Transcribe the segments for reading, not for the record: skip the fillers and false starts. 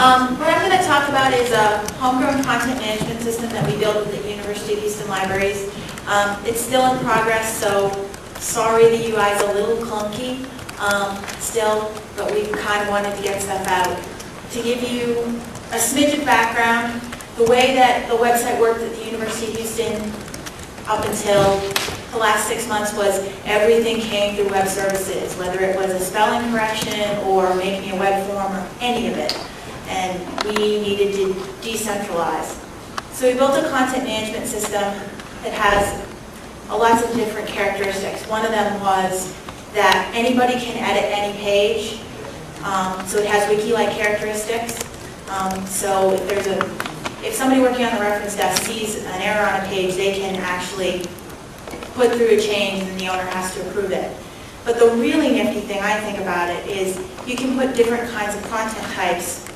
What I'm going to talk about is a homegrown content management system that we built at the University of Houston Libraries. It's still in progress, so sorry the UI is a little clunky still, but we kind of wanted to get stuff out. To give you a smidge of background, the way that the website worked at the University of Houston up until the last 6 months was everything came through web services, whether it was a spelling correction or making a web form or any of it. And we needed to decentralize. So we built a content management system that has lots of different characteristics. One of them was that anybody can edit any page. So it has wiki-like characteristics. So if somebody working on the reference desk sees an error on a page, they can actually put through a change and the owner has to approve it. But the really nifty thing I think about it is you can put different kinds of content types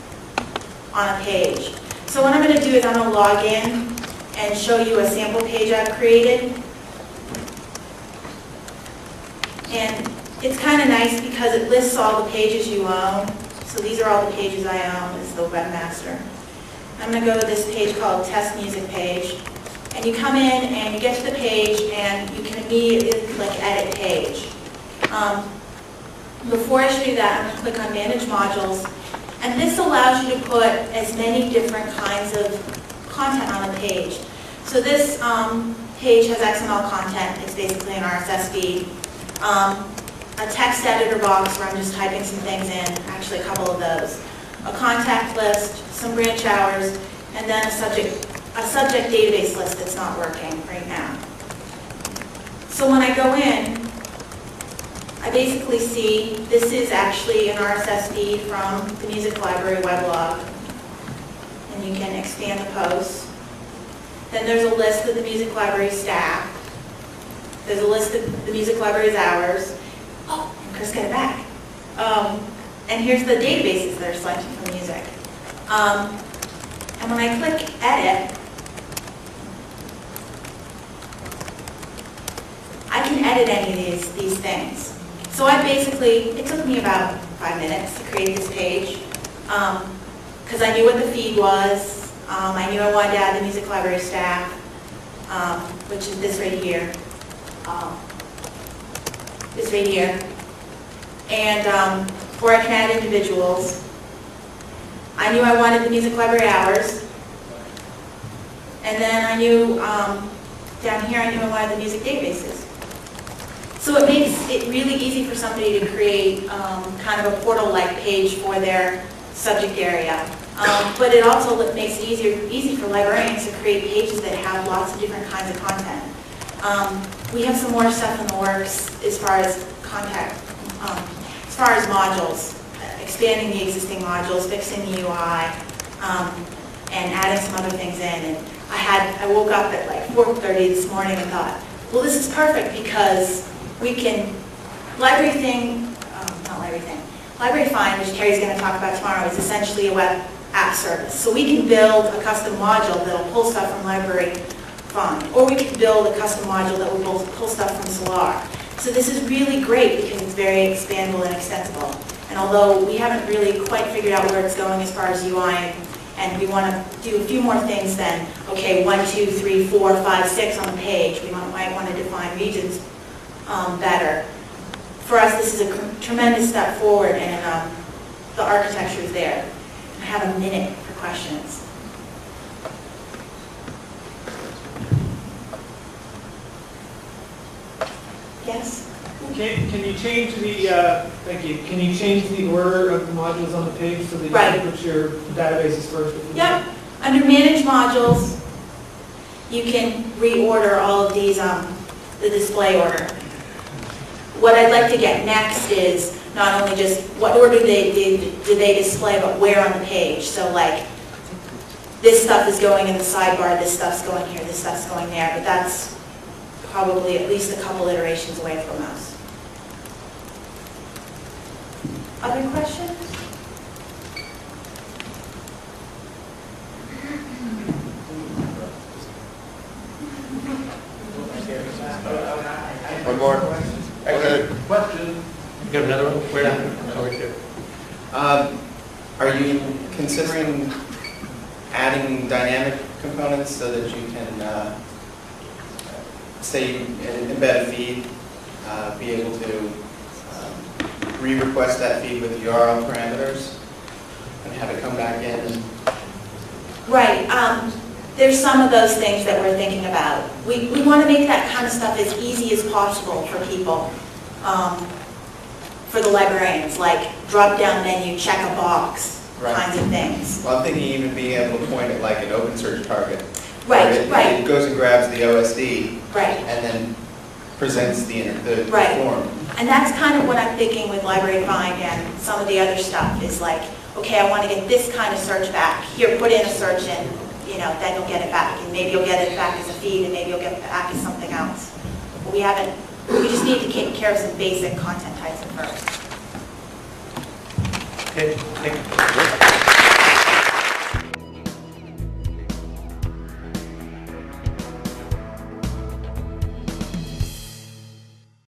on a page. So what I'm going to do is I'm going to log in and show you a sample page I've created. And it's kind of nice because it lists all the pages you own. So these are all the pages I own as the webmaster. I'm going to go to this page called Test Music page. And you come in and you get to the page and you can immediately click Edit Page. Before I show you that, I'm going to click on Manage Modules. And this allows you to put as many different kinds of content on a page. So this page has XML content. It's basically an RSS feed. A text editor box where I'm just typing some things in, actually a couple of those. A contact list, some branch hours, and then a subject database list that's not working right now. So when I go in, I basically see this is actually an RSS feed from the Music Library weblog. And you can expand the posts. Then there's a list of the Music Library staff. There's a list of the Music Library's hours. Oh, and Chris got it back. And here's the databases that are selected from music. And when I click Edit, I can edit any of these things. So it took me about 5 minutes to create this page because I knew what the feed was. I knew I wanted to add the Music Library staff, which is this right here. This right here. And or I can add individuals. I knew I wanted the Music Library hours. And then I knew, down here, I knew I wanted the music databases. So it makes it really easy for somebody to create kind of a portal-like page for their subject area. But it also makes it easy for librarians to create pages that have lots of different kinds of content. We have some more stuff in the works as far as modules, expanding the existing modules, fixing the UI, and adding some other things in. And I woke up at like 4:30 this morning and thought, well, this is perfect because we can, Library Find, which Terry's going to talk about tomorrow, is essentially a web app service. So we can build a custom module that will pull stuff from Library Find, or we can build a custom module that will pull stuff from Solar. So this is really great because it's very expandable and extensible. And although we haven't really quite figured out where it's going as far as UI, and we want to do a few more things than, okay, 1, 2, 3, 4, 5, 6 on the page. We might want to define regions better. For us, this is a tremendous step forward, and the architecture is there. I have a minute for questions. Yes? Can you change the, thank you, can you change the order of the modules on the page so that you can put your databases first? Yep. Under Manage Modules, you can reorder all of these, the display order. What I'd like to get next is not only just what order do they display, but where on the page. So like, this stuff is going in the sidebar, this stuff's going here, this stuff's going there, but that's probably at least a couple iterations away from us. Other questions? One more. Go ahead. Question. You got another one? Where? Oh, right there. Are you considering adding dynamic components so that you can, say, you embed a feed, be able to re-request that feed with the URL parameters and have it come back in? And Right. There's some of those things that we're thinking about. We want to make that kind of stuff as easy as possible for people, for the librarians, like drop-down menu, check a box, Right. kinds of things. Well, I'm thinking even being able to point it like an open search target. Right, where right. It goes and grabs the OSD Right. and then presents the Right. form. And that's kind of what I'm thinking with Library Find and some of the other stuff is like, okay, I want to get this kind of search back. Here, put in a search in, then you'll get it back. And maybe you'll get it back as a feed and maybe you'll get it back as something else. But we just need to take care of some basic content types at first. Okay, thank you.